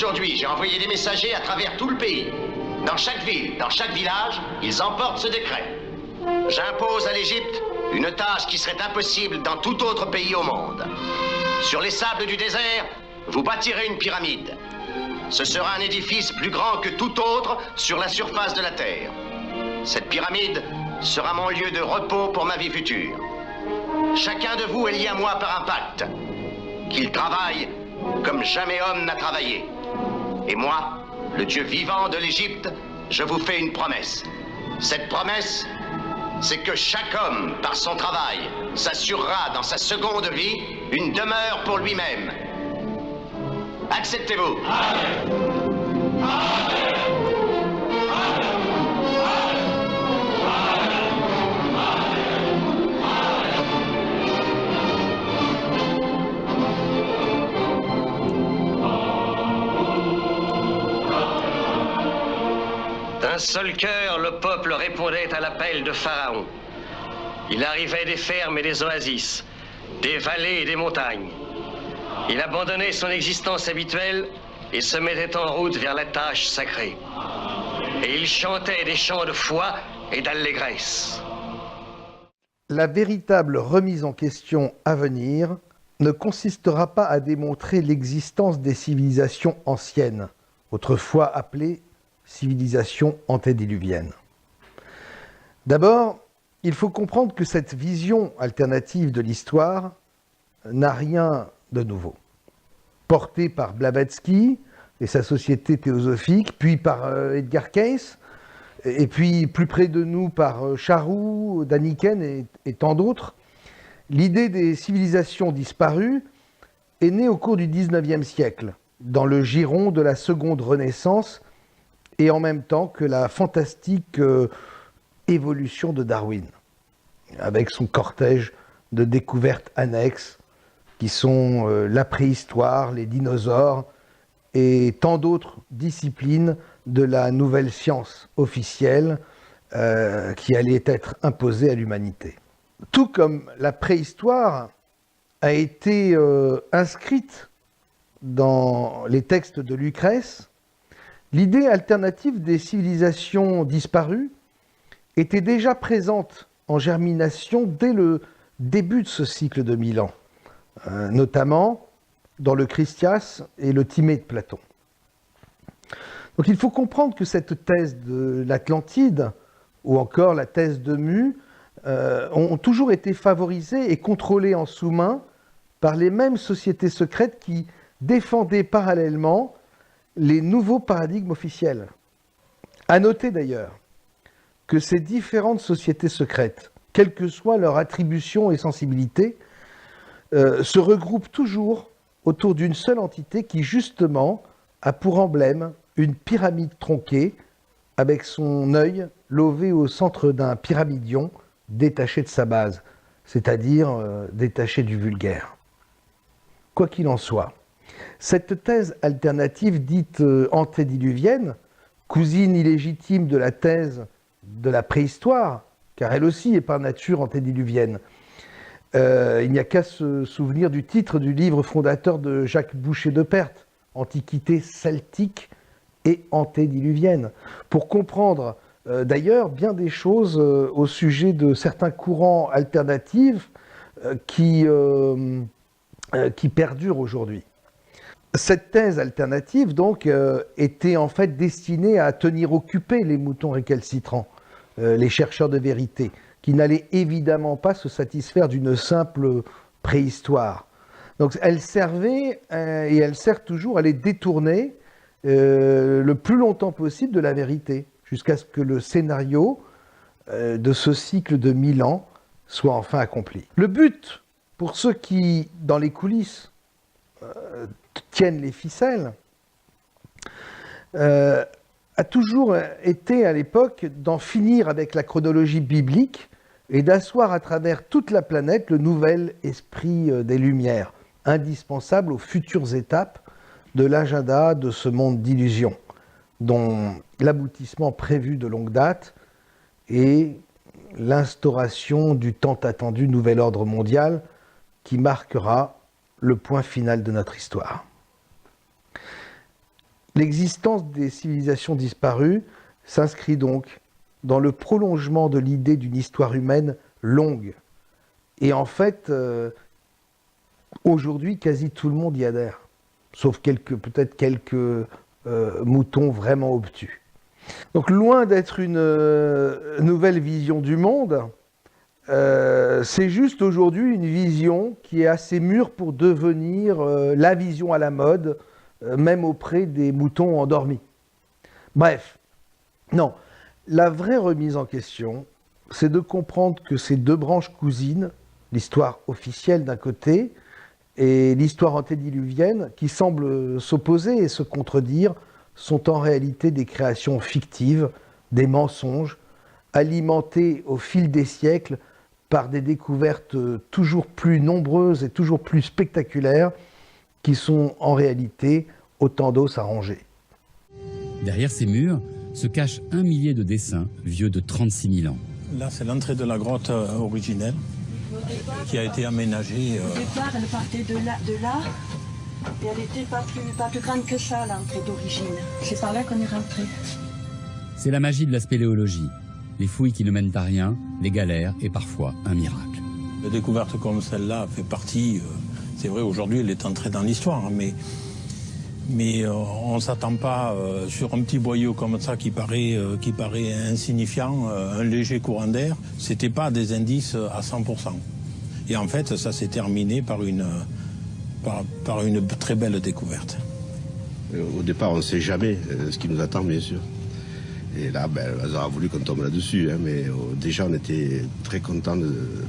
Aujourd'hui, j'ai envoyé des messagers à travers tout le pays. Dans chaque ville, dans chaque village, ils emportent ce décret. J'impose à l'Égypte une tâche qui serait impossible dans tout autre pays au monde. Sur les sables du désert, vous bâtirez une pyramide. Ce sera un édifice plus grand que tout autre sur la surface de la Terre. Cette pyramide sera mon lieu de repos pour ma vie future. Chacun de vous est lié à moi par un pacte. Qu'il travaille comme jamais homme n'a travaillé. Et moi, le Dieu vivant de l'Égypte, je vous fais une promesse. Cette promesse, c'est que chaque homme, par son travail, s'assurera dans sa seconde vie une demeure pour lui-même. Acceptez-vous? D'un seul cœur, le peuple répondait à l'appel de Pharaon. Il arrivait des fermes et des oasis, des vallées et des montagnes. Il abandonnait son existence habituelle et se mettait en route vers la tâche sacrée. Et il chantait des chants de foi et d'allégresse. La véritable remise en question à venir ne consistera pas à démontrer l'existence des civilisations anciennes, autrefois appelées civilisations antédiluviennes. D'abord, il faut comprendre que cette vision alternative de l'histoire n'a rien de nouveau. Portée par Blavatsky et sa société théosophique, puis par Edgar Cayce, et puis plus près de nous par Charroux, Daniken et tant d'autres, l'idée des civilisations disparues est née au cours du XIXe siècle, dans le giron de la seconde Renaissance, et en même temps que la fantastique évolution de Darwin, avec son cortège de découvertes annexes qui sont la préhistoire, les dinosaures et tant d'autres disciplines de la nouvelle science officielle qui allait être imposée à l'humanité. Tout comme la préhistoire a été inscrite dans les textes de Lucrèce, l'idée alternative des civilisations disparues était déjà présente en germination dès le début de ce cycle de 1000 ans, notamment dans le Chrysias et le Timée de Platon. Donc il faut comprendre que cette thèse de l'Atlantide, ou encore la thèse de Mu, ont toujours été favorisées et contrôlées en sous-main par les mêmes sociétés secrètes qui défendaient parallèlement les nouveaux paradigmes officiels. À noter d'ailleurs que ces différentes sociétés secrètes, quelle que soit leur attribution et sensibilité, se regroupent toujours autour d'une seule entité qui, justement, a pour emblème une pyramide tronquée avec son œil lové au centre d'un pyramidion détaché de sa base, c'est-à-dire détaché du vulgaire. Quoi qu'il en soit, cette thèse alternative dite antédiluvienne, cousine illégitime de la thèse de la préhistoire, car elle aussi est par nature antédiluvienne. Il n'y a qu'à se souvenir du titre du livre fondateur de Jacques Boucher de Perthes, Antiquité celtique et antédiluvienne, pour comprendre d'ailleurs bien des choses au sujet de certains courants alternatifs qui perdurent aujourd'hui. Cette thèse alternative, donc, était en fait destinée à tenir occupés les moutons récalcitrants, les chercheurs de vérité, qui n'allaient évidemment pas se satisfaire d'une simple préhistoire. Donc elle servait, et elle sert toujours, à les détourner le plus longtemps possible de la vérité, jusqu'à ce que le scénario de ce cycle de 1000 ans soit enfin accompli. Le but, pour ceux qui, dans les coulisses, tiennent les ficelles, a toujours été à l'époque d'en finir avec la chronologie biblique et d'asseoir à travers toute la planète le nouvel esprit des Lumières, indispensable aux futures étapes de l'agenda de ce monde d'illusions, dont l'aboutissement prévu de longue date est l'instauration du tant attendu nouvel ordre mondial qui marquera le point final de notre histoire. L'existence des civilisations disparues s'inscrit donc dans le prolongement de l'idée d'une histoire humaine longue. Et en fait, aujourd'hui, quasi tout le monde y adhère, sauf peut-être quelques moutons vraiment obtus. Donc loin d'être une nouvelle vision du monde, c'est juste aujourd'hui une vision qui est assez mûre pour devenir la vision à la mode, même auprès des moutons endormis. Bref, non, la vraie remise en question, c'est de comprendre que ces deux branches cousines, l'histoire officielle d'un côté et l'histoire antédiluvienne, qui semblent s'opposer et se contredire, sont en réalité des créations fictives, des mensonges, alimentés au fil des siècles par des découvertes toujours plus nombreuses et toujours plus spectaculaires, qui sont en réalité autant d'os à ronger. Derrière ces murs se cachent 1 millier de dessins vieux de 36 000 ans. Là, c'est l'entrée de la grotte originelle qui a été aménagée. Au départ, elle partait de là et elle n'était pas plus grande que ça, l'entrée d'origine. C'est par là qu'on est rentré. C'est la magie de la spéléologie. Les fouilles qui ne mènent à rien, les galères et parfois un miracle. Une découverte comme celle-là fait partie, c'est vrai, aujourd'hui elle est entrée dans l'histoire, mais on ne s'attend pas sur un petit boyau comme ça qui paraît insignifiant, un léger courant d'air, c'était pas des indices à 100%. Et en fait, ça s'est terminé par une très belle découverte. Au départ, on ne sait jamais ce qui nous attend, bien sûr. Et là, le hasard a voulu qu'on tombe là-dessus, hein, mais déjà on était très contents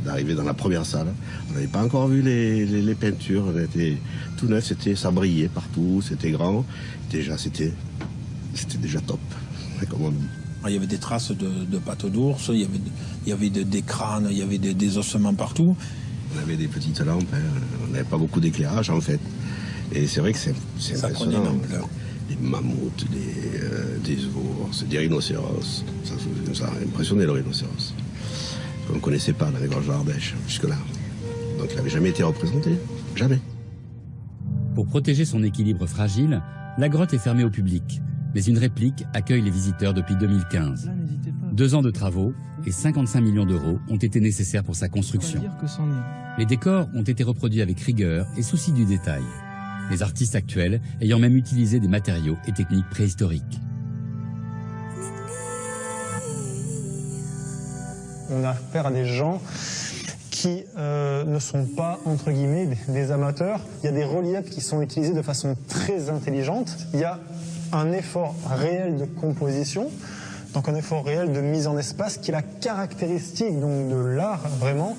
d'arriver dans la première salle. On n'avait pas encore vu les peintures, on était tout neuf, ça brillait partout, c'était grand. Déjà, c'était déjà top, comme on dit. Il y avait des traces de pattes d'ours, il y avait des crânes, il y avait des ossements partout. On avait des petites lampes, hein, on n'avait pas beaucoup d'éclairage en fait. Et c'est vrai que c'est impressionnant. Des mammouths, des ours, des rhinocéros. Ça a impressionné le rhinocéros. On ne connaissait pas dans les gorges d'Ardèche jusque-là. Donc il n'avait jamais été représenté. Jamais. Pour protéger son équilibre fragile, la grotte est fermée au public. Mais une réplique accueille les visiteurs depuis 2015. 2 ans de travaux et 55 millions d'euros ont été nécessaires pour sa construction. Les décors ont été reproduits avec rigueur et souci du détail. Les artistes actuels ayant même utilisé des matériaux et techniques préhistoriques. On a affaire à des gens qui ne sont pas, entre guillemets, des amateurs. Il y a des reliefs qui sont utilisés de façon très intelligente. Il y a un effort réel de composition, donc un effort réel de mise en espace qui est la caractéristique donc, de l'art, vraiment.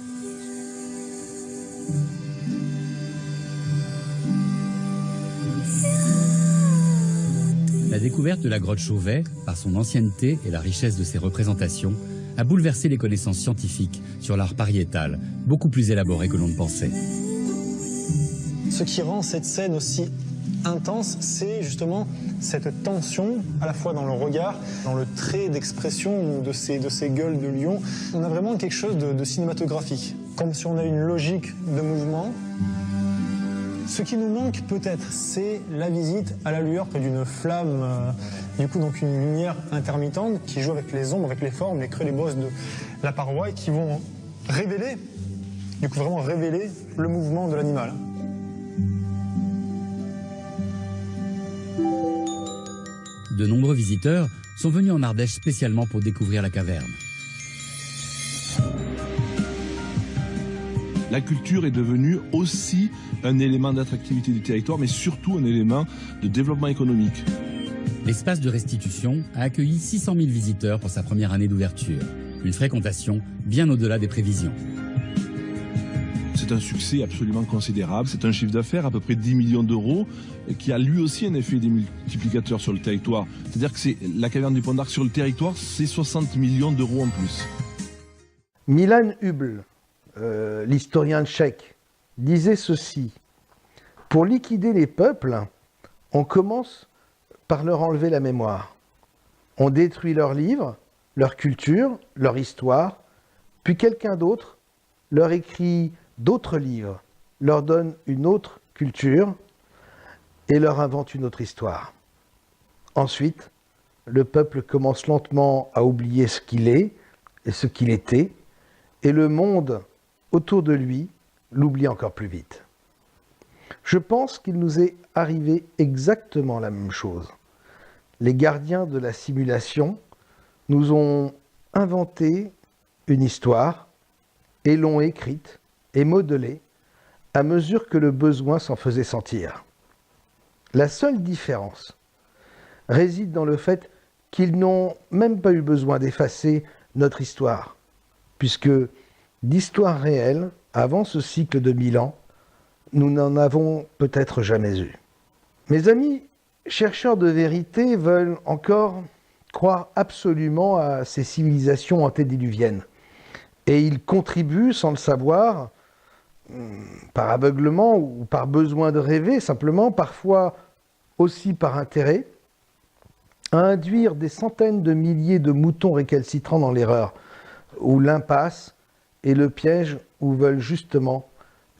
La découverte de la grotte Chauvet, par son ancienneté et la richesse de ses représentations, a bouleversé les connaissances scientifiques sur l'art pariétal, beaucoup plus élaboré que l'on ne pensait. Ce qui rend cette scène aussi intense, c'est justement cette tension, à la fois dans le regard, dans le trait d'expression de ces gueules de lion. On a vraiment quelque chose de cinématographique, comme si on a une logique de mouvement. Ce qui nous manque peut-être, c'est la visite à la lueur près d'une flamme, du coup donc une lumière intermittente qui joue avec les ombres, avec les formes, les creux, les bosses de la paroi et qui vont révéler, du coup vraiment révéler le mouvement de l'animal. De nombreux visiteurs sont venus en Ardèche spécialement pour découvrir la caverne. La culture est devenue aussi un élément d'attractivité du territoire, mais surtout un élément de développement économique. L'espace de restitution a accueilli 600 000 visiteurs pour sa première année d'ouverture. Une fréquentation bien au-delà des prévisions. C'est un succès absolument considérable. C'est un chiffre d'affaires à peu près 10 millions d'euros qui a lui aussi un effet démultiplicateur sur le territoire. C'est-à-dire que la caverne du Pont d'Arc sur le territoire, c'est 60 millions d'euros en plus. Milan Hubl, l'historien tchèque, disait ceci: pour liquider les peuples, on commence par leur enlever la mémoire. On détruit leurs livres, leur culture, leur histoire, puis quelqu'un d'autre leur écrit d'autres livres, leur donne une autre culture et leur invente une autre histoire. Ensuite, le peuple commence lentement à oublier ce qu'il est et ce qu'il était, et le monde autour de lui l'oublie encore plus vite. Je pense qu'il nous est arrivé exactement la même chose. Les gardiens de la simulation nous ont inventé une histoire et l'ont écrite et modelée à mesure que le besoin s'en faisait sentir. La seule différence réside dans le fait qu'ils n'ont même pas eu besoin d'effacer notre histoire, puisque d'histoire réelle, avant ce cycle de 1000 ans, nous n'en avons peut-être jamais eu. Mes amis chercheurs de vérité veulent encore croire absolument à ces civilisations antédiluviennes. Et ils contribuent, sans le savoir, par aveuglement ou par besoin de rêver, simplement, parfois aussi par intérêt, à induire des centaines de milliers de moutons récalcitrants dans l'erreur, ou l'impasse et le piège où veulent justement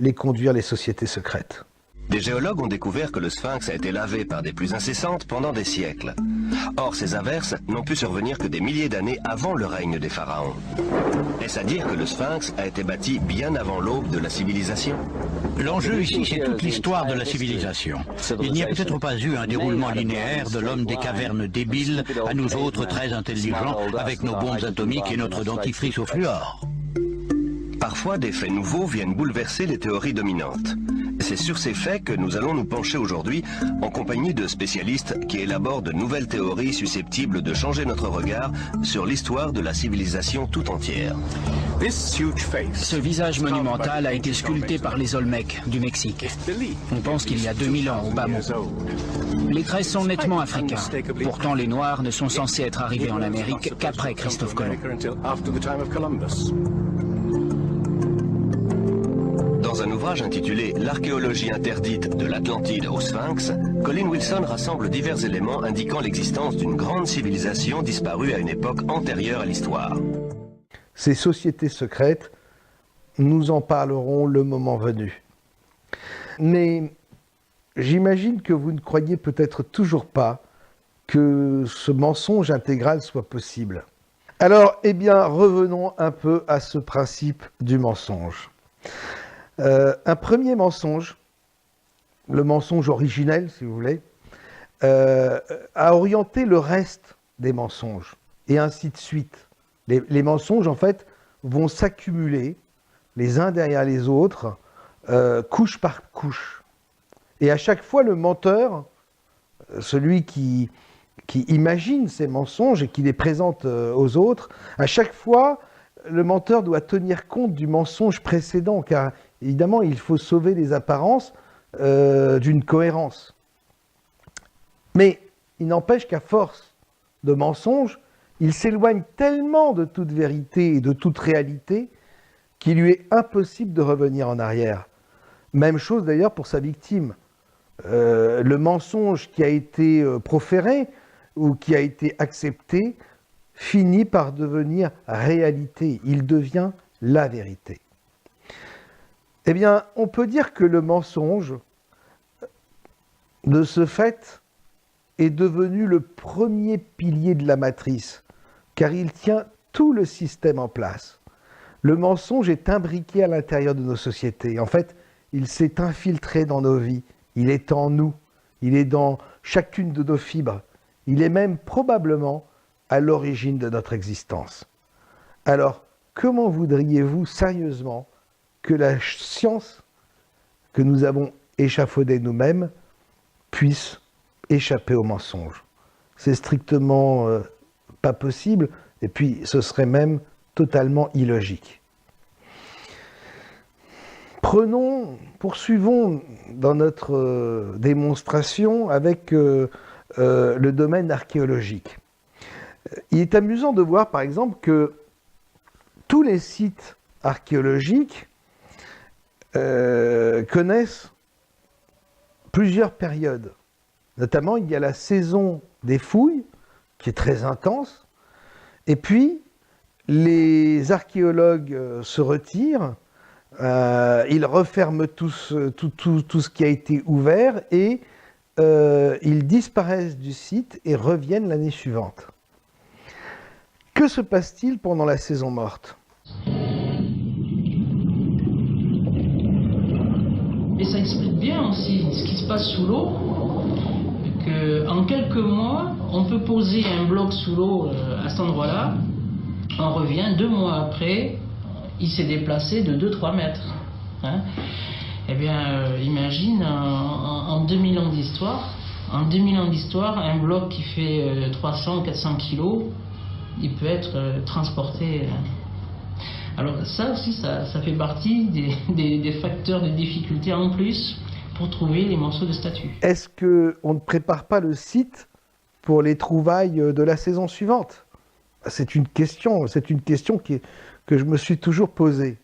les conduire les sociétés secrètes. Des géologues ont découvert que le sphinx a été lavé par des pluies incessantes pendant des siècles. Or, ces averses n'ont pu survenir que des milliers d'années avant le règne des pharaons. Est-ce à dire que le sphinx a été bâti bien avant l'aube de la civilisation? L'enjeu ici, c'est toute l'histoire de la civilisation. Il n'y a peut-être pas eu un déroulement linéaire de l'homme des cavernes débile à nous autres très intelligents avec nos bombes atomiques et notre dentifrice au fluor. Parfois, des faits nouveaux viennent bouleverser les théories dominantes. C'est sur ces faits que nous allons nous pencher aujourd'hui en compagnie de spécialistes qui élaborent de nouvelles théories susceptibles de changer notre regard sur l'histoire de la civilisation tout entière. Ce visage monumental a été sculpté par les Olmecs du Mexique. On pense qu'il y a 2000 ans au bas mot. Les traits sont nettement africains. Pourtant, les Noirs ne sont censés être arrivés en Amérique qu'après Christophe Colomb. Dans un ouvrage intitulé « L'archéologie interdite de l'Atlantide au Sphinx », Colin Wilson rassemble divers éléments indiquant l'existence d'une grande civilisation disparue à une époque antérieure à l'histoire. Ces sociétés secrètes, nous en parlerons le moment venu. Mais j'imagine que vous ne croyez peut-être toujours pas que ce mensonge intégral soit possible. Alors, eh bien, revenons un peu à ce principe du mensonge. Un premier mensonge, le mensonge originel si vous voulez, a orienté le reste des mensonges et ainsi de suite. Les mensonges en fait vont s'accumuler les uns derrière les autres, couche par couche. Et à chaque fois le menteur, celui qui imagine ces mensonges et qui les présente aux autres, à chaque fois le menteur doit tenir compte du mensonge précédent, car évidemment, il faut sauver les apparences d'une cohérence. Mais il n'empêche qu'à force de mensonges, il s'éloigne tellement de toute vérité et de toute réalité qu'il lui est impossible de revenir en arrière. Même chose d'ailleurs pour sa victime. Le mensonge qui a été proféré ou qui a été accepté finit par devenir réalité. Il devient la vérité. Eh bien, on peut dire que le mensonge, de ce fait, est devenu le premier pilier de la matrice, car il tient tout le système en place. Le mensonge est imbriqué à l'intérieur de nos sociétés. En fait, il s'est infiltré dans nos vies. Il est en nous. Il est dans chacune de nos fibres. Il est même probablement à l'origine de notre existence. Alors, comment voudriez-vous sérieusement que la science que nous avons échafaudée nous-mêmes puisse échapper au mensonge? C'est strictement pas possible, et puis ce serait même totalement illogique. Poursuivons dans notre démonstration avec le domaine archéologique. Il est amusant de voir par exemple que tous les sites archéologiques connaissent plusieurs périodes. Notamment, il y a la saison des fouilles, qui est très intense, et puis les archéologues se retirent, ils referment tout ce qui a été ouvert, et ils disparaissent du site et reviennent l'année suivante. Que se passe-t-il pendant la saison morte? Et ça explique bien aussi ce qui se passe sous l'eau, qu'en quelques mois, on peut poser un bloc sous l'eau à cet endroit-là, on revient 2 mois après, il s'est déplacé de 2-3 mètres. Hein. Eh bien, imagine, en 2000 ans d'histoire, un bloc qui fait 300-400 kilos, il peut être transporté. Alors ça aussi, ça fait partie des facteurs de difficulté en plus pour trouver les morceaux de statue. Est-ce qu'on ne prépare pas le site pour les trouvailles de la saison suivante? C'est une question que je me suis toujours posée.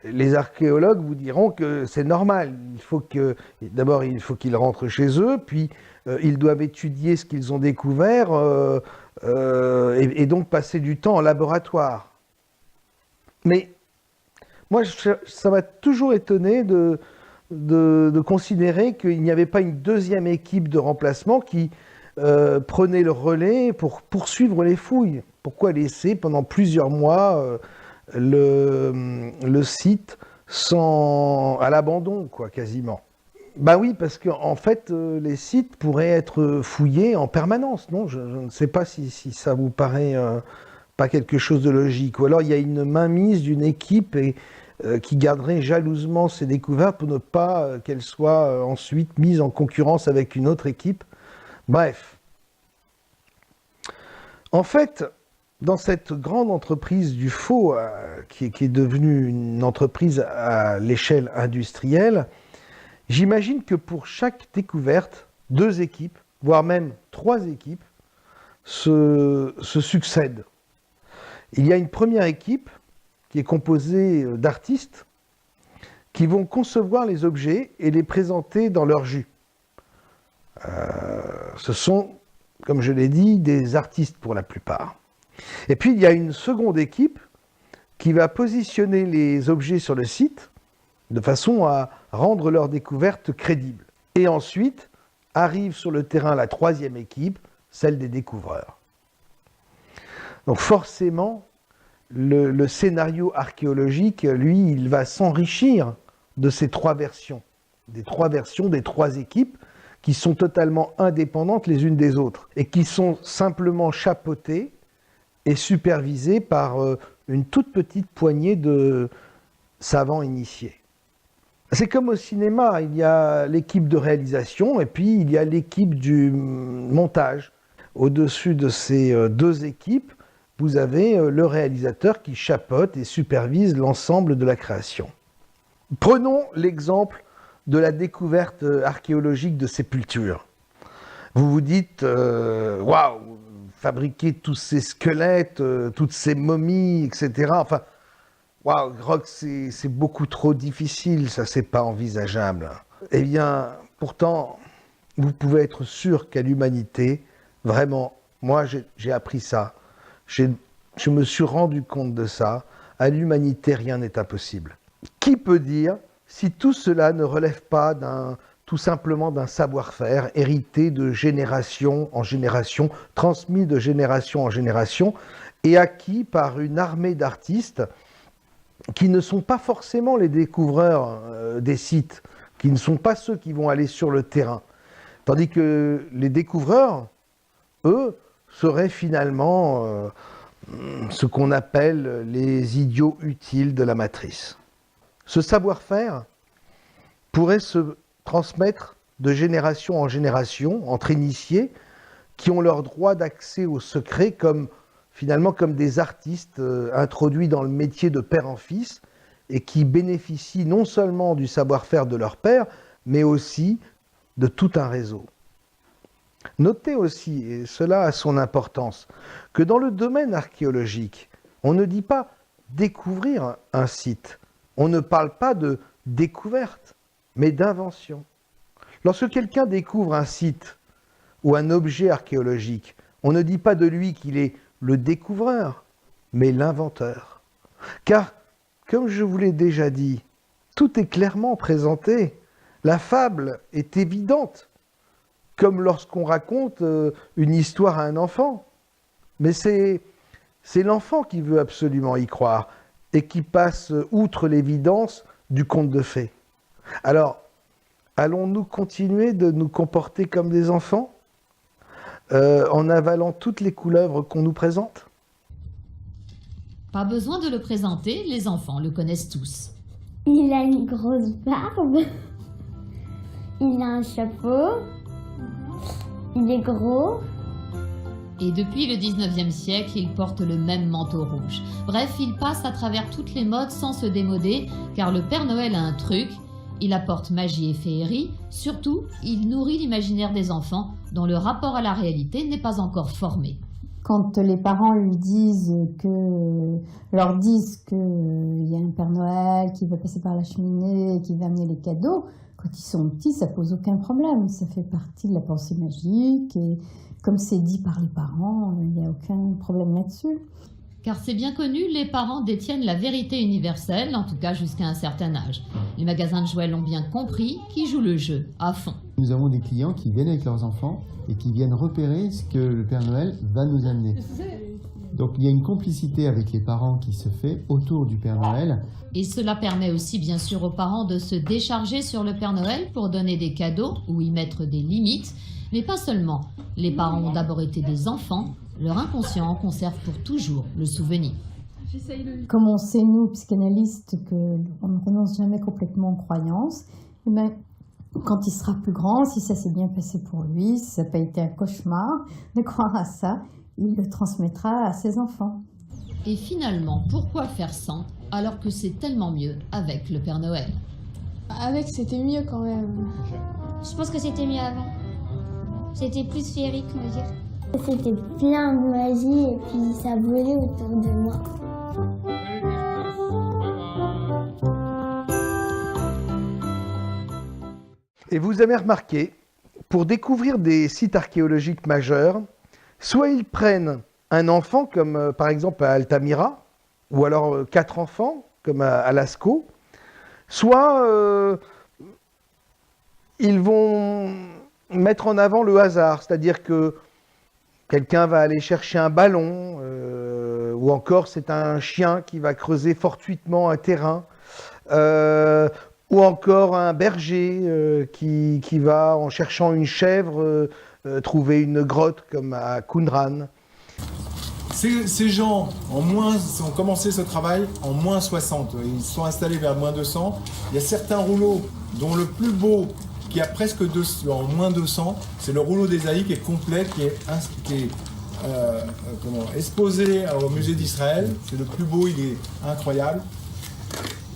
Les archéologues vous diront que c'est normal. D'abord, il faut qu'ils rentrent chez eux, puis ils doivent étudier ce qu'ils ont découvert et donc passer du temps en laboratoire. Mais moi, ça m'a toujours étonné de considérer qu'il n'y avait pas une deuxième équipe de remplacement qui prenait le relais pour poursuivre les fouilles. Pourquoi laisser pendant plusieurs mois le site à l'abandon, quoi, quasiment? Ben oui, parce qu'en fait, les sites pourraient être fouillés en permanence, non? Je ne sais pas si ça vous paraît pas quelque chose de logique. Ou alors il y a une mainmise d'une équipe qui garderait jalousement ses découvertes pour ne pas qu'elles soient ensuite mises en concurrence avec une autre équipe. Bref. En fait, dans cette grande entreprise du faux, qui est devenue une entreprise à l'échelle industrielle, j'imagine que pour chaque découverte, 2 équipes, voire même 3 équipes, se succèdent. Il y a une première équipe qui est composée d'artistes qui vont concevoir les objets et les présenter dans leur jus. Ce sont, comme je l'ai dit, des artistes pour la plupart. Et puis il y a une seconde équipe qui va positionner les objets sur le site de façon à rendre leur découverte crédible. Et ensuite arrive sur le terrain la 3e équipe, celle des découvreurs. Donc forcément, le scénario archéologique, lui, il va s'enrichir de ces 3 versions. Des 3 équipes qui sont totalement indépendantes les unes des autres et qui sont simplement chapeautées et supervisées par une toute petite poignée de savants initiés. C'est comme au cinéma, il y a l'équipe de réalisation et puis il y a l'équipe du montage. Au-dessus de ces 2 équipes, vous avez le réalisateur qui chapeaute et supervise l'ensemble de la création. Prenons l'exemple de la découverte archéologique de sépultures. Vous vous dites, waouh, fabriquer tous ces squelettes, toutes ces momies, etc. Enfin, waouh, Rock, c'est beaucoup trop difficile, ça c'est pas envisageable. Eh bien, pourtant, vous pouvez être sûr qu'à l'humanité, vraiment, moi j'ai appris ça. Je me suis rendu compte de ça. À l'humanité, rien n'est impossible. Qui peut dire si tout cela ne relève pas tout simplement d'un savoir-faire hérité de génération en génération, transmis de génération en génération, et acquis par une armée d'artistes qui ne sont pas forcément les découvreurs des sites, qui ne sont pas ceux qui vont aller sur le terrain. Tandis que les découvreurs, eux, seraient finalement ce qu'on appelle les idiots utiles de la matrice. Ce savoir-faire pourrait se transmettre de génération en génération entre initiés qui ont leur droit d'accès au secret comme des artistes introduits dans le métier de père en fils et qui bénéficient non seulement du savoir-faire de leur père, mais aussi de tout un réseau. Notez aussi, et cela a son importance, que dans le domaine archéologique, on ne dit pas découvrir un site, on ne parle pas de découverte, mais d'invention. Lorsque quelqu'un découvre un site ou un objet archéologique, on ne dit pas de lui qu'il est le découvreur, mais l'inventeur. Car, comme je vous l'ai déjà dit, tout est clairement présenté. La fable est évidente. comme lorsqu'on raconte une histoire à un enfant. Mais c'est l'enfant qui veut absolument y croire et qui passe outre l'évidence du conte de fées. Alors, allons-nous continuer de nous comporter comme des enfants en avalant toutes les couleuvres qu'on nous présente? Pas besoin de le présenter, les enfants le connaissent tous. Il a une grosse barbe, il a un chapeau, il est gros. Et depuis le 19e siècle, il porte le même manteau rouge. Bref, il passe à travers toutes les modes sans se démoder, car le Père Noël a un truc, il apporte magie et féerie, surtout, il nourrit l'imaginaire des enfants, dont le rapport à la réalité n'est pas encore formé. Quand les parents leur disent qu'il y a un Père Noël qui va passer par la cheminée et qui va amener les cadeaux, quand ils sont petits, ça pose aucun problème. Ça fait partie de la pensée magique et comme c'est dit par les parents, il n'y a aucun problème là-dessus. Car c'est bien connu, les parents détiennent la vérité universelle, en tout cas jusqu'à un certain âge. Les magasins de jouets l'ont bien compris, qui jouent le jeu à fond. Nous avons des clients qui viennent avec leurs enfants et qui viennent repérer ce que le Père Noël va nous amener. Donc il y a une complicité avec les parents qui se fait autour du Père Noël. Et cela permet aussi bien sûr aux parents de se décharger sur le Père Noël pour donner des cadeaux ou y mettre des limites. Mais pas seulement. Les parents ont d'abord été des enfants, leur inconscient en conserve pour toujours le souvenir. Comme on sait, nous, psychanalystes, qu'on ne renonce jamais complètement aux croyances, mais quand il sera plus grand, si ça s'est bien passé pour lui, si ça n'a pas été un cauchemar, de croire à ça, il le transmettra à ses enfants. Et finalement, pourquoi faire sans, alors que c'est tellement mieux avec le Père Noël? Avec, c'était mieux quand même. Je pense que c'était mieux avant. C'était plus féerique, on va dire. C'était plein de magie et puis ça volait autour de moi. Et vous avez remarqué, pour découvrir des sites archéologiques majeurs, soit ils prennent un enfant, comme par exemple à Altamira, ou alors 4 enfants, comme à Lascaux, soit ils vont mettre en avant le hasard, c'est-à-dire que quelqu'un va aller chercher un ballon, ou encore c'est un chien qui va creuser fortuitement un terrain, ou encore un berger qui va, en cherchant une chèvre, trouver une grotte comme à Qumran. Ces gens ont commencé ce travail en moins 60. Ils se sont installés vers moins 200. Il y a certains rouleaux, dont le plus beau, qui a presque en moins 200, c'est le rouleau d'Ésaïe qui est complet, qui est exposé au musée d'Israël. C'est le plus beau, il est incroyable.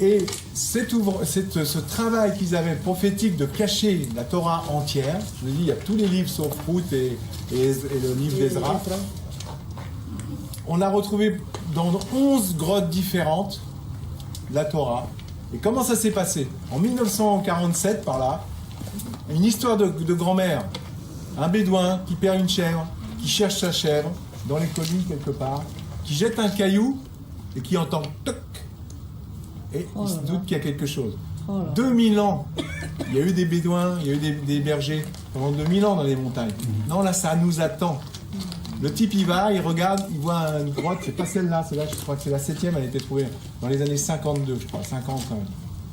Et ce travail qu'ils avaient prophétique de cacher la Torah entière, je vous dis, il y a tous les livres sauf Ruth et le livre d'Ezra. On l'a retrouvé dans 11 grottes différentes, la Torah. Et comment ça s'est passé? En 1947, par là, une histoire de grand-mère, un bédouin qui perd une chèvre, qui cherche sa chèvre dans les collines quelque part, qui jette un caillou et qui entend toc. Et il se doute qu'il y a quelque chose. 2000 ans, il y a eu des bédouins, il y a eu des bergers pendant 2000 ans dans les montagnes. Non, là, ça nous attend. Le type, il va, il regarde, il voit une grotte, c'est pas celle-là, celle-là, je crois que c'est la 7e, elle a été trouvée dans les années 52, je crois, 50 quand même.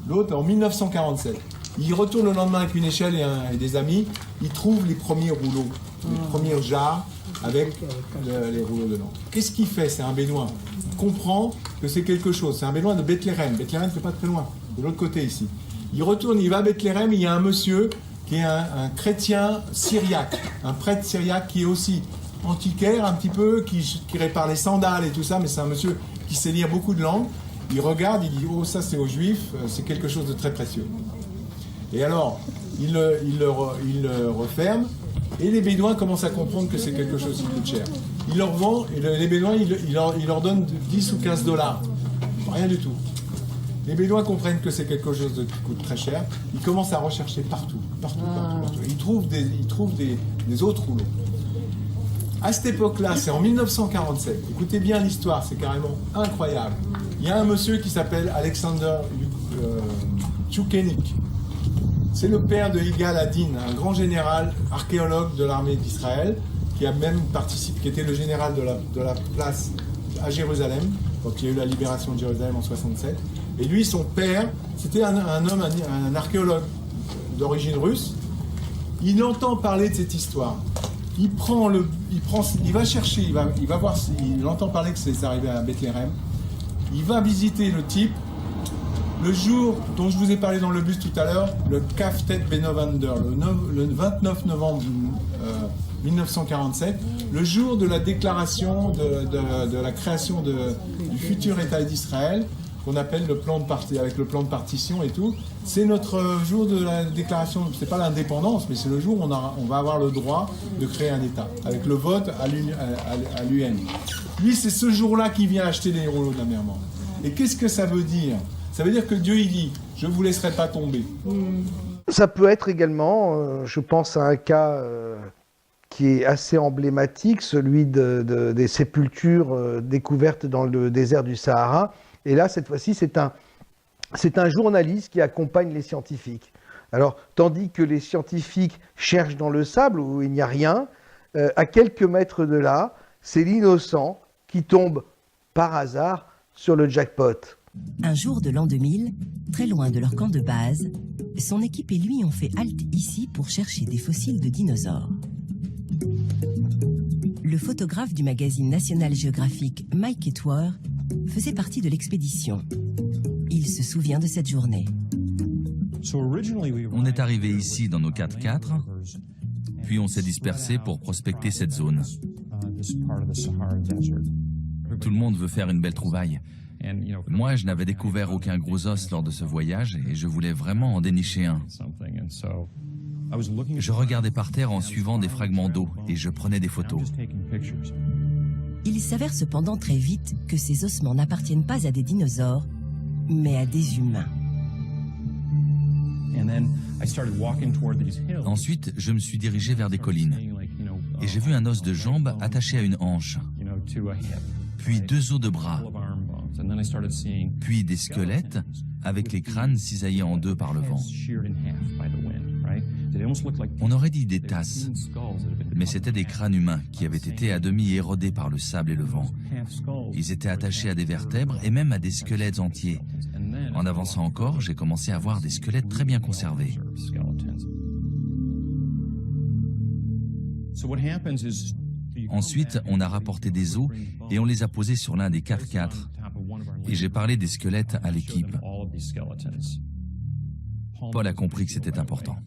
L'autre, en 1947. Il retourne le lendemain avec une échelle et des amis, il trouve les premiers rouleaux, les premiers jarres avec les rouleaux dedans. Qu'est-ce qu'il fait? C'est un bédouin. Il comprend que c'est quelque chose. C'est un bédouin de Bethléem. Bethléem, c'est pas très loin, de l'autre côté ici. Il retourne, il va à Bethléem, il y a un monsieur qui est un chrétien syriaque, un prêtre syriaque qui est aussi antiquaire un petit peu, qui répare les sandales et tout ça, mais c'est un monsieur qui sait lire beaucoup de langues. Il regarde, il dit « Oh, ça c'est aux Juifs, c'est quelque chose de très précieux ». Et alors, il le referme, et les Bédouins commencent à comprendre que c'est quelque chose qui coûte cher. Il leur vend, et les Bédouins, il leur donne 10 ou 15 $. Rien du tout. Les Bédouins comprennent que c'est quelque chose qui coûte très cher. Ils commencent à rechercher partout. Ils trouvent des autres rouleaux. À cette époque-là, c'est en 1947. Écoutez bien l'histoire, c'est carrément incroyable. Il y a un monsieur qui s'appelle Alexander Tchoukenik. C'est le père de Yigal Adin, un grand général archéologue de l'armée d'Israël, qui a même participé, qui était le général de la place à Jérusalem, quand il y a eu la libération de Jérusalem en 67. Et lui, son père, c'était un archéologue d'origine russe. Il entend parler de cette histoire. Il va chercher, il va voir, il entend parler que c'est arrivé à Bethléem. Il va visiter le type. Le jour dont je vous ai parlé dans le bus tout à l'heure, le Kaftet Benovander, le 29 novembre 1947, le jour de la déclaration de la création du futur État d'Israël, qu'on appelle le plan de avec le plan de partition et tout, c'est notre jour de la déclaration, c'est pas l'indépendance, mais c'est le jour où on va avoir le droit de créer un État, avec le vote à l'UN. Lui, c'est ce jour-là qu'il vient acheter les rouleaux de la mer Morte. Et qu'est-ce que ça veut dire ? Ça veut dire que Dieu, il dit, je ne vous laisserai pas tomber. Ça peut être également, je pense à un cas qui est assez emblématique, celui des sépultures découvertes dans le désert du Sahara. Et là, cette fois-ci, c'est un journaliste qui accompagne les scientifiques. Alors, tandis que les scientifiques cherchent dans le sable où il n'y a rien, à quelques mètres de là, c'est l'innocent qui tombe par hasard sur le jackpot. Un jour de l'an 2000, très loin de leur camp de base, son équipe et lui ont fait halte ici pour chercher des fossiles de dinosaures. Le photographe du magazine National Geographic, Mike Etwer, faisait partie de l'expédition. Il se souvient de cette journée. On est arrivé ici dans nos 4x4, puis on s'est dispersé pour prospecter cette zone. Tout le monde veut faire une belle trouvaille. Moi, je n'avais découvert aucun gros os lors de ce voyage et je voulais vraiment en dénicher un. Je regardais par terre en suivant des fragments d'eau et je prenais des photos. Il s'avère cependant très vite que ces ossements n'appartiennent pas à des dinosaures, mais à des humains. Ensuite, je me suis dirigé vers des collines et j'ai vu un os de jambe attaché à une hanche, puis 2 os de bras, puis des squelettes avec les crânes cisaillés en 2 par le vent. On aurait dit des tasses, mais c'étaient des crânes humains qui avaient été à demi érodés par le sable et le vent. Ils étaient attachés à des vertèbres et même à des squelettes entiers. En avançant encore, j'ai commencé à voir des squelettes très bien conservés. Ensuite, on a rapporté des os et on les a posés sur l'un des 4x4. Et j'ai parlé des squelettes à l'équipe. Paul a compris que c'était important.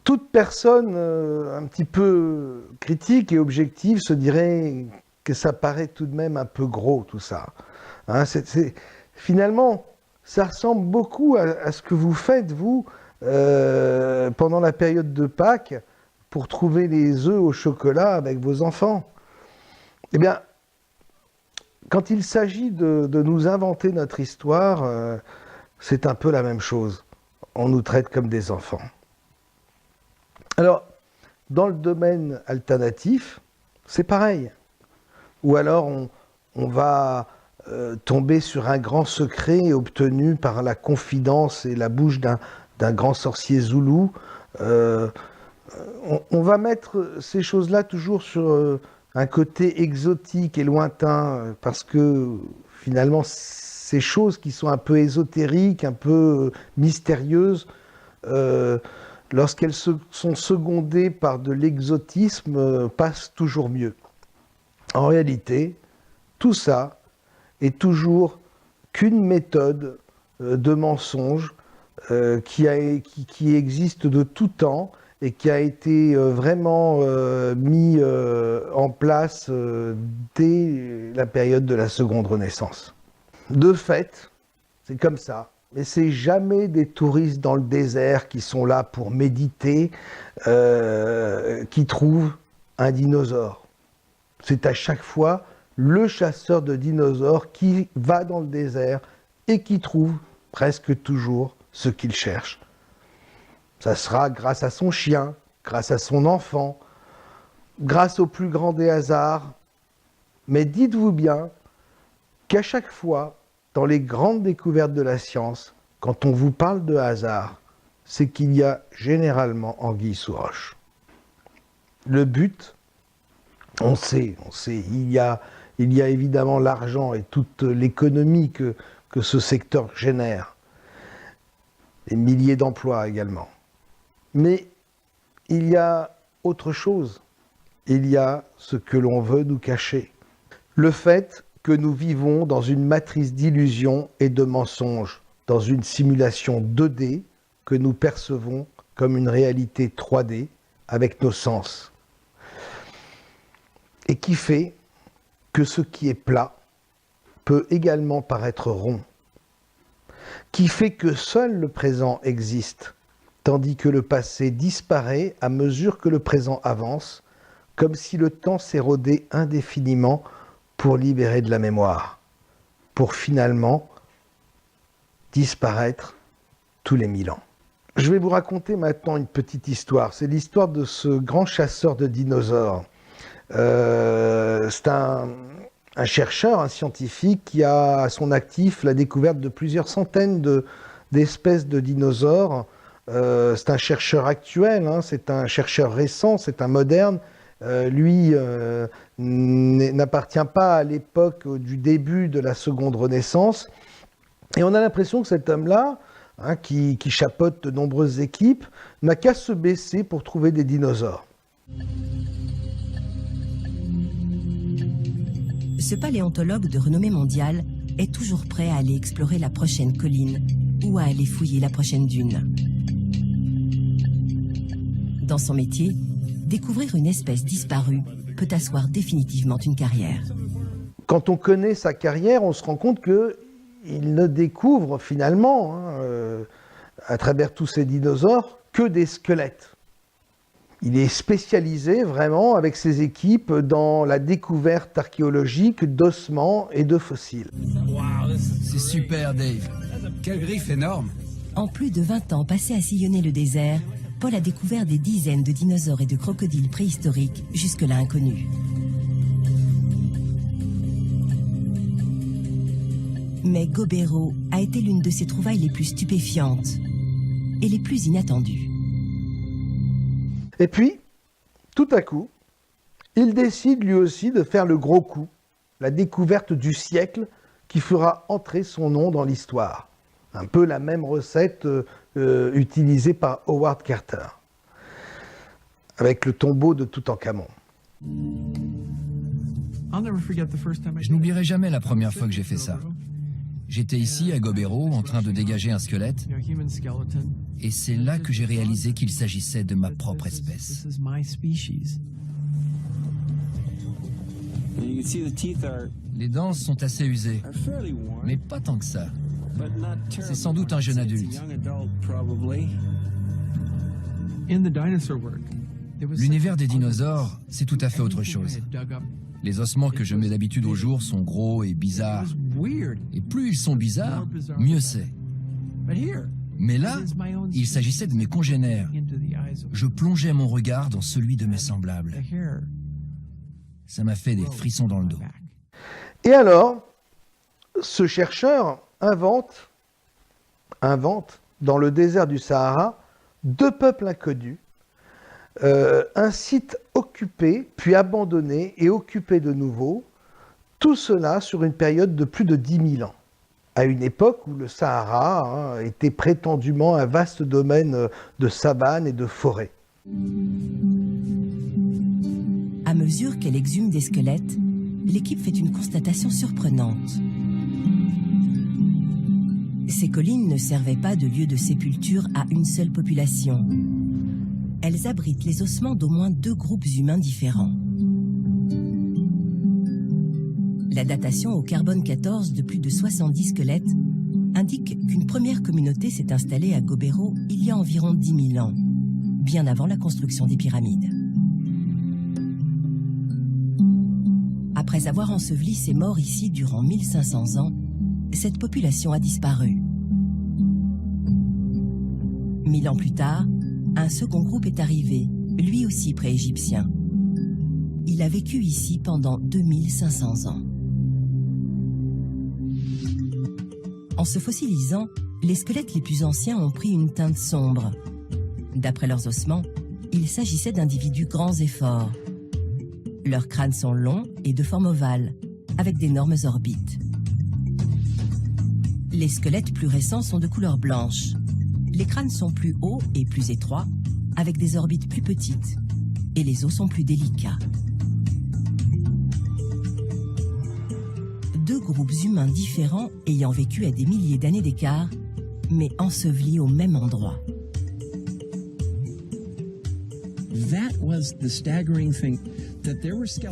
Toute personne un petit peu critique et objective se dirait que ça paraît tout de même un peu gros tout ça. Hein, finalement, ça ressemble beaucoup à ce que vous faites, vous, pendant la période de Pâques, pour trouver les œufs au chocolat avec vos enfants. Eh bien, quand il s'agit de nous inventer notre histoire, c'est un peu la même chose. On nous traite comme des enfants. Alors, dans le domaine alternatif, c'est pareil. Ou alors, on va tomber sur un grand secret obtenu par la confidence et la bouche d'un grand sorcier zoulou. On va mettre ces choses-là toujours sur un côté exotique et lointain, parce que finalement, ces choses qui sont un peu ésotériques, un peu mystérieuses, lorsqu'elles sont secondées par de l'exotisme, passent toujours mieux. En réalité, tout ça est toujours qu'une méthode de mensonge qui existe de tout temps et qui a été vraiment mis en place dès la période de la Seconde Renaissance. De fait, c'est comme ça. Mais c'est jamais des touristes dans le désert qui sont là pour méditer, qui trouvent un dinosaure. C'est à chaque fois le chasseur de dinosaures qui va dans le désert et qui trouve presque toujours ce qu'il cherche. Ça sera grâce à son chien, grâce à son enfant, grâce au plus grand des hasards. Mais dites-vous bien qu'à chaque fois, dans les grandes découvertes de la science, quand on vous parle de hasard, c'est qu'il y a généralement anguille sous roche. Le but, on sait, il y a évidemment l'argent et toute l'économie que ce secteur génère, des milliers d'emplois également. Mais il y a autre chose, il y a ce que l'on veut nous cacher. Le fait que nous vivons dans une matrice d'illusions et de mensonges, dans une simulation 2D que nous percevons comme une réalité 3D avec nos sens. Et qui fait que ce qui est plat peut également paraître rond. Qui fait que seul le présent existe, tandis que le passé disparaît à mesure que le présent avance, comme si le temps s'érodait indéfiniment pour libérer de la mémoire, pour finalement disparaître tous les 1000 ans. Je vais vous raconter maintenant une petite histoire. C'est l'histoire de ce grand chasseur de dinosaures. C'est un chercheur, un scientifique qui a à son actif la découverte de plusieurs centaines d'espèces de dinosaures. C'est un chercheur actuel, hein, c'est un chercheur récent, c'est un moderne. Lui n'appartient pas à l'époque du début de la seconde Renaissance. Et on a l'impression que cet homme-là, hein, qui chapeaute de nombreuses équipes, n'a qu'à se baisser pour trouver des dinosaures. Ce paléontologue de renommée mondiale est toujours prêt à aller explorer la prochaine colline ou à aller fouiller la prochaine dune. Dans son métier, découvrir une espèce disparue peut asseoir définitivement une carrière. Quand on connaît sa carrière, on se rend compte qu'il ne découvre finalement, à travers tous ces dinosaures, que des squelettes. Il est spécialisé vraiment avec ses équipes dans la découverte archéologique d'ossements et de fossiles. Wow, c'est super, Dave. Quel griffe énorme! En plus de 20 ans passés à sillonner le désert, Paul a découvert des dizaines de dinosaures et de crocodiles préhistoriques jusque-là inconnus. Mais Gobero a été l'une de ses trouvailles les plus stupéfiantes et les plus inattendues. Et puis, tout à coup, il décide lui aussi de faire le gros coup, la découverte du siècle qui fera entrer son nom dans l'histoire. Un peu la même recette utilisée par Howard Carter, avec le tombeau de Toutankhamon. Je n'oublierai jamais la première fois que j'ai fait ça. J'étais ici, à Gobero, en train de dégager un squelette, et c'est là que j'ai réalisé qu'il s'agissait de ma propre espèce. Les dents sont assez usées, mais pas tant que ça. C'est sans doute un jeune adulte. L'univers des dinosaures, c'est tout à fait autre chose. Les ossements que je mets d'habitude au jour sont gros et bizarres. Et plus ils sont bizarres, mieux c'est. Mais là, il s'agissait de mes congénères. Je plongeais mon regard dans celui de mes semblables. Ça m'a fait des frissons dans le dos. Et alors, ce chercheur invente dans le désert du Sahara 2 peuples inconnus, un site occupé, puis abandonné et occupé de nouveau, tout cela sur une période de plus de 10 000 ans, à une époque où le Sahara était prétendument un vaste domaine de savane et de forêt. À mesure qu'elle exhume des squelettes, l'équipe fait une constatation surprenante. Ces collines ne servaient pas de lieu de sépulture à une seule population. Elles abritent les ossements d'au moins 2 groupes humains différents. La datation au carbone 14 de plus de 70 squelettes indique qu'une première communauté s'est installée à Gobero il y a environ 10 000 ans, bien avant la construction des pyramides. Après avoir enseveli ses morts ici durant 1500 ans, cette population a disparu. 1000 ans plus tard, un second groupe est arrivé, lui aussi pré-égyptien. Il a vécu ici pendant 2500 ans. En se fossilisant, les squelettes les plus anciens ont pris une teinte sombre. D'après leurs ossements, il s'agissait d'individus grands et forts. Leurs crânes sont longs et de forme ovale, avec d'énormes orbites. Les squelettes plus récents sont de couleur blanche. Les crânes sont plus hauts et plus étroits, avec des orbites plus petites, et les os sont plus délicats. Deux groupes humains différents ayant vécu à des milliers d'années d'écart, mais ensevelis au même endroit.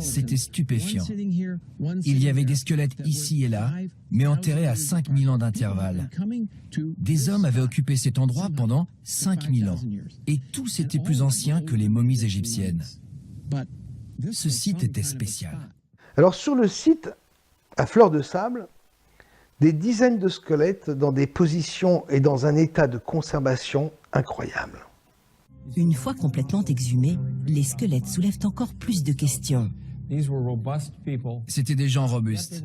C'était stupéfiant. Il y avait des squelettes ici et là, mais enterrés à 5000 ans d'intervalle. Des hommes avaient occupé cet endroit pendant 5000 ans, et tous étaient plus anciens que les momies égyptiennes. Ce site était spécial. Alors sur le site, à fleur de sable, des dizaines de squelettes dans des positions et dans un état de conservation incroyable. Une fois complètement exhumés, les squelettes soulèvent encore plus de questions. C'étaient des gens robustes,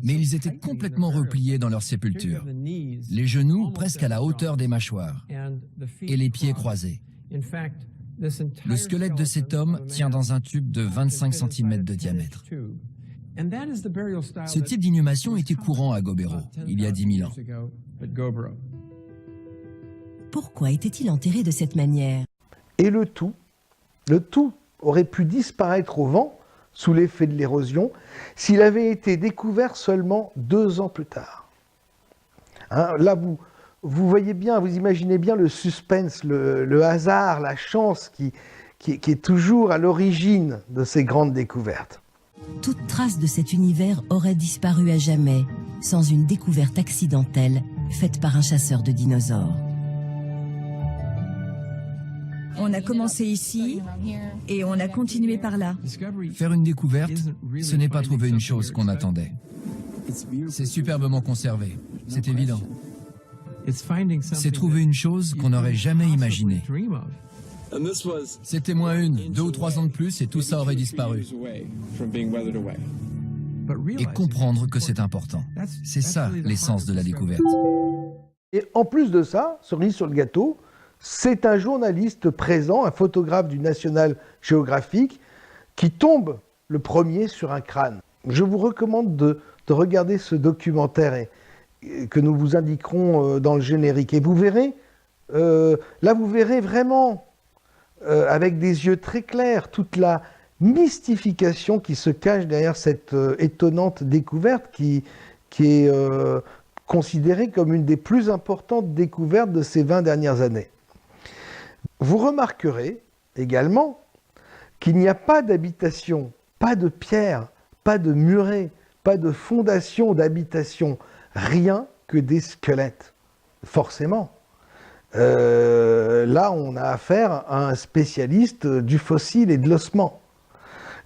mais ils étaient complètement repliés dans leur sépulture. Les genoux presque à la hauteur des mâchoires et les pieds croisés. Le squelette de cet homme tient dans un tube de 25 cm de diamètre. Ce type d'inhumation était courant à Gobero, il y a 10 000 ans. Pourquoi était-il enterré de cette manière? Et le tout aurait pu disparaître au vent sous l'effet de l'érosion s'il avait été découvert seulement 2 ans plus tard. Hein, là, vous voyez bien, vous imaginez bien le suspense, le hasard, la chance qui est toujours à l'origine de ces grandes découvertes. Toute trace de cet univers aurait disparu à jamais, sans une découverte accidentelle faite par un chasseur de dinosaures. On a commencé ici et on a continué par là. Faire une découverte, ce n'est pas trouver une chose qu'on attendait. C'est superbement conservé, c'est évident. C'est trouver une chose qu'on n'aurait jamais imaginée. C'était moins 2 ou 3 ans de plus et tout ça aurait disparu. Et comprendre que c'est important. C'est ça l'essence de la découverte. Et en plus de ça, cerise sur le gâteau, c'est un journaliste présent, un photographe du National Geographic, qui tombe le premier sur un crâne. Je vous recommande de regarder ce documentaire que nous vous indiquerons dans le générique. Et vous verrez, là vous verrez vraiment, avec des yeux très clairs, toute la mystification qui se cache derrière cette étonnante découverte qui est considérée comme une des plus importantes découvertes de ces 20 dernières années. Vous remarquerez également qu'il n'y a pas d'habitation, pas de pierre, pas de muret, pas de fondation d'habitation, rien que des squelettes, forcément. Là, on a affaire à un spécialiste du fossile et de l'ossement.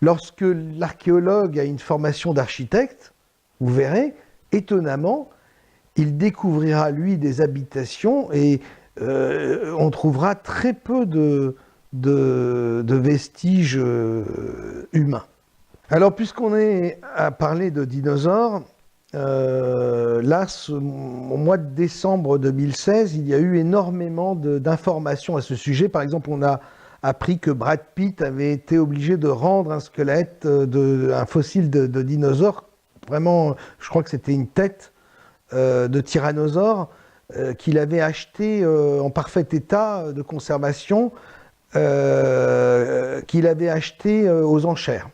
Lorsque l'archéologue a une formation d'architecte, vous verrez, étonnamment, il découvrira, lui, des habitations et on trouvera très peu de vestiges humains. Alors, puisqu'on est à parler de dinosaures, là, au mois de décembre 2016, il y a eu énormément d'informations à ce sujet. Par exemple, on a appris que Brad Pitt avait été obligé de rendre un squelette, un fossile de dinosaure. Vraiment, je crois que c'était une tête de tyrannosaure qu'il avait acheté en parfait état de conservation, qu'il avait acheté aux enchères.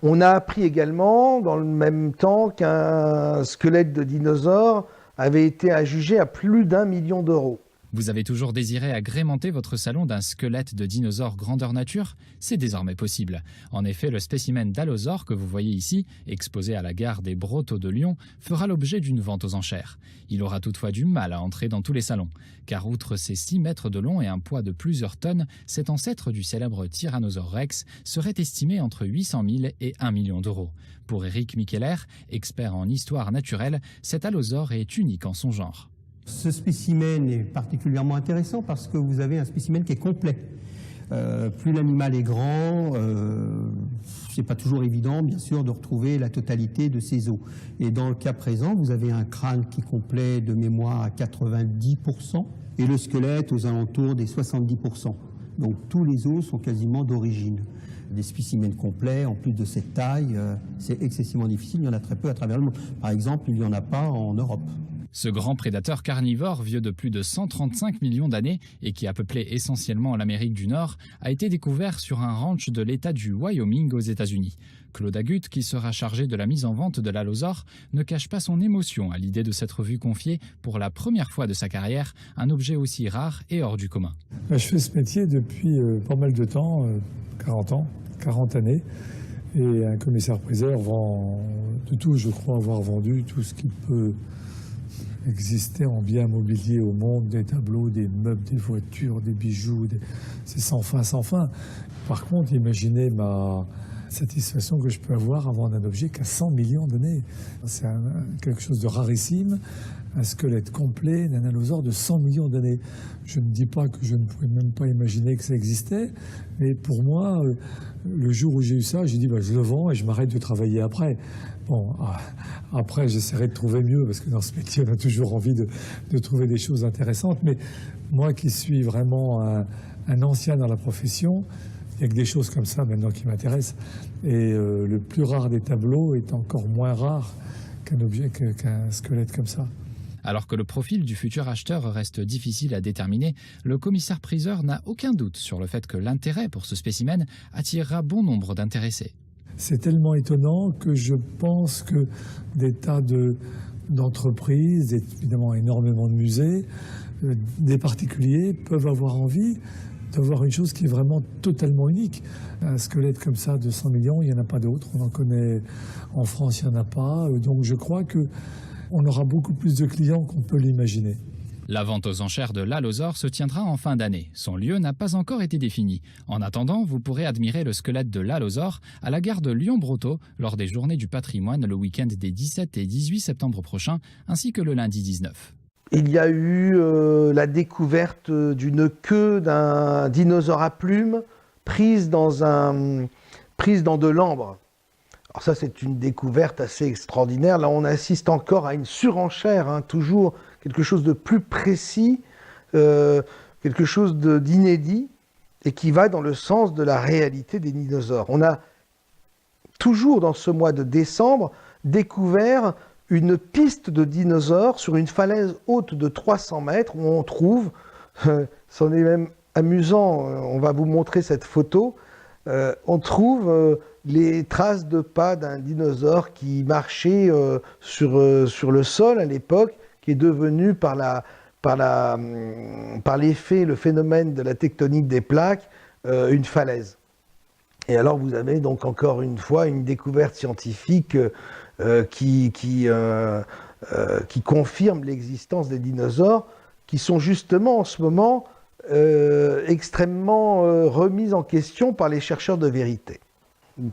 On a appris également, dans le même temps, qu'un squelette de dinosaure avait été adjugé à plus d'1 million d'euros. Vous avez toujours désiré agrémenter votre salon d'un squelette de dinosaure grandeur nature? C'est désormais possible. En effet, le spécimen d'allosaure que vous voyez ici, exposé à la gare des Brotteaux de Lyon, fera l'objet d'une vente aux enchères. Il aura toutefois du mal à entrer dans tous les salons, car outre ses 6 mètres de long et un poids de plusieurs tonnes, cet ancêtre du célèbre Tyrannosaure Rex serait estimé entre 800 000 et 1 million d'euros. Pour Eric Micheler, expert en histoire naturelle, cet allosaure est unique en son genre. Ce spécimen est particulièrement intéressant parce que vous avez un spécimen qui est complet. Plus l'animal est grand, c'est pas toujours évident, bien sûr, de retrouver la totalité de ses os. Et dans le cas présent, vous avez un crâne qui est complet de mémoire à 90% et le squelette aux alentours des 70%. Donc tous les os sont quasiment d'origine. Des spécimens complets, en plus de cette taille, c'est excessivement difficile, il y en a très peu à travers le monde. Par exemple, il n'y en a pas en Europe. Ce grand prédateur carnivore, vieux de plus de 135 millions d'années et qui a peuplé essentiellement l'Amérique du Nord, a été découvert sur un ranch de l'État du Wyoming aux États-Unis. Claude Agut, qui sera chargé de la mise en vente de l'allosaure, ne cache pas son émotion à l'idée de s'être vu confier, pour la première fois de sa carrière, un objet aussi rare et hors du commun. Je fais ce métier depuis pas mal de temps, 40 années. Et un commissaire-priseur vend de tout, je crois avoir vendu tout ce qui peut exister en biens mobiliers au monde, des tableaux, des meubles, des voitures, des bijoux, c'est sans fin, sans fin. Par contre, imaginez ma satisfaction que je peux avoir à vendre un objet qui a 100 millions d'années. C'est quelque chose de rarissime, un squelette complet d'un allosaure de 100 millions d'années. Je ne dis pas que je ne pouvais même pas imaginer que ça existait, mais pour moi, le jour où j'ai eu ça, j'ai dit je le vends et je m'arrête de travailler après. Bon, après, j'essaierai de trouver mieux, parce que dans ce métier, on a toujours envie de trouver des choses intéressantes. Mais moi qui suis vraiment un ancien dans la profession, il n'y a que des choses comme ça maintenant qui m'intéressent. Et le plus rare des tableaux est encore moins rare qu'un objet, qu'un squelette comme ça. Alors que le profil du futur acheteur reste difficile à déterminer, le commissaire-priseur n'a aucun doute sur le fait que l'intérêt pour ce spécimen attirera bon nombre d'intéressés. C'est tellement étonnant que je pense que des tas d'entreprises, évidemment énormément de musées, des particuliers peuvent avoir envie d'avoir une chose qui est vraiment totalement unique. Un squelette comme ça de 100 millions, il n'y en a pas d'autres. On en connaît en France, il n'y en a pas. Donc je crois qu'on aura beaucoup plus de clients qu'on peut l'imaginer. La vente aux enchères de l'allosaure se tiendra en fin d'année. Son lieu n'a pas encore été défini. En attendant, vous pourrez admirer le squelette de l'allosaure à la gare de Lyon-Brotteaux lors des Journées du patrimoine le week-end des 17 et 18 septembre prochains, ainsi que le lundi 19. Il y a eu la découverte d'une queue d'un dinosaure à plumes prise dans de l'ambre. Alors ça, c'est une découverte assez extraordinaire. Là, on assiste encore à une surenchère, toujours quelque chose de plus précis, quelque chose d'inédit, et qui va dans le sens de la réalité des dinosaures. On a toujours, dans ce mois de décembre, découvert une piste de dinosaures sur une falaise haute de 300 mètres, où on trouve, c'en est même amusant, on va vous montrer cette photo, on trouve les traces de pas d'un dinosaure qui marchait sur le sol à l'époque, qui est devenu par l'effet, le phénomène de la tectonique des plaques, une falaise. Et alors vous avez donc encore une fois une découverte scientifique qui confirme l'existence des dinosaures, qui sont justement en ce moment extrêmement remis en question par les chercheurs de vérité.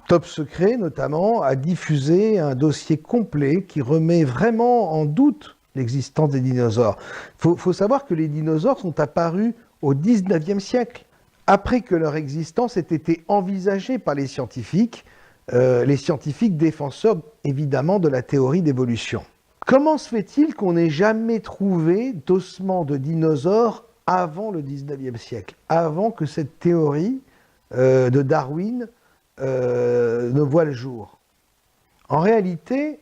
Top Secret, notamment, a diffusé un dossier complet qui remet vraiment en doute l'existence des dinosaures. Il faut savoir que les dinosaures sont apparus au XIXe siècle, après que leur existence ait été envisagée par les scientifiques défenseurs, évidemment, de la théorie d'évolution. Comment se fait-il qu'on n'ait jamais trouvé d'ossements de dinosaures avant le XIXe siècle, avant que cette théorie de Darwin ne voit le jour? En réalité,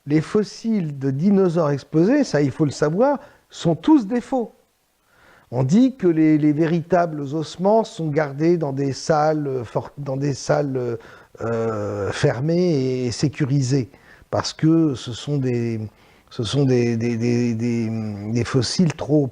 les fossiles de dinosaures exposés, ça il faut le savoir, sont tous des faux. On dit que les véritables ossements sont gardés dans des salles, fermées et sécurisées, parce que ce sont des fossiles trop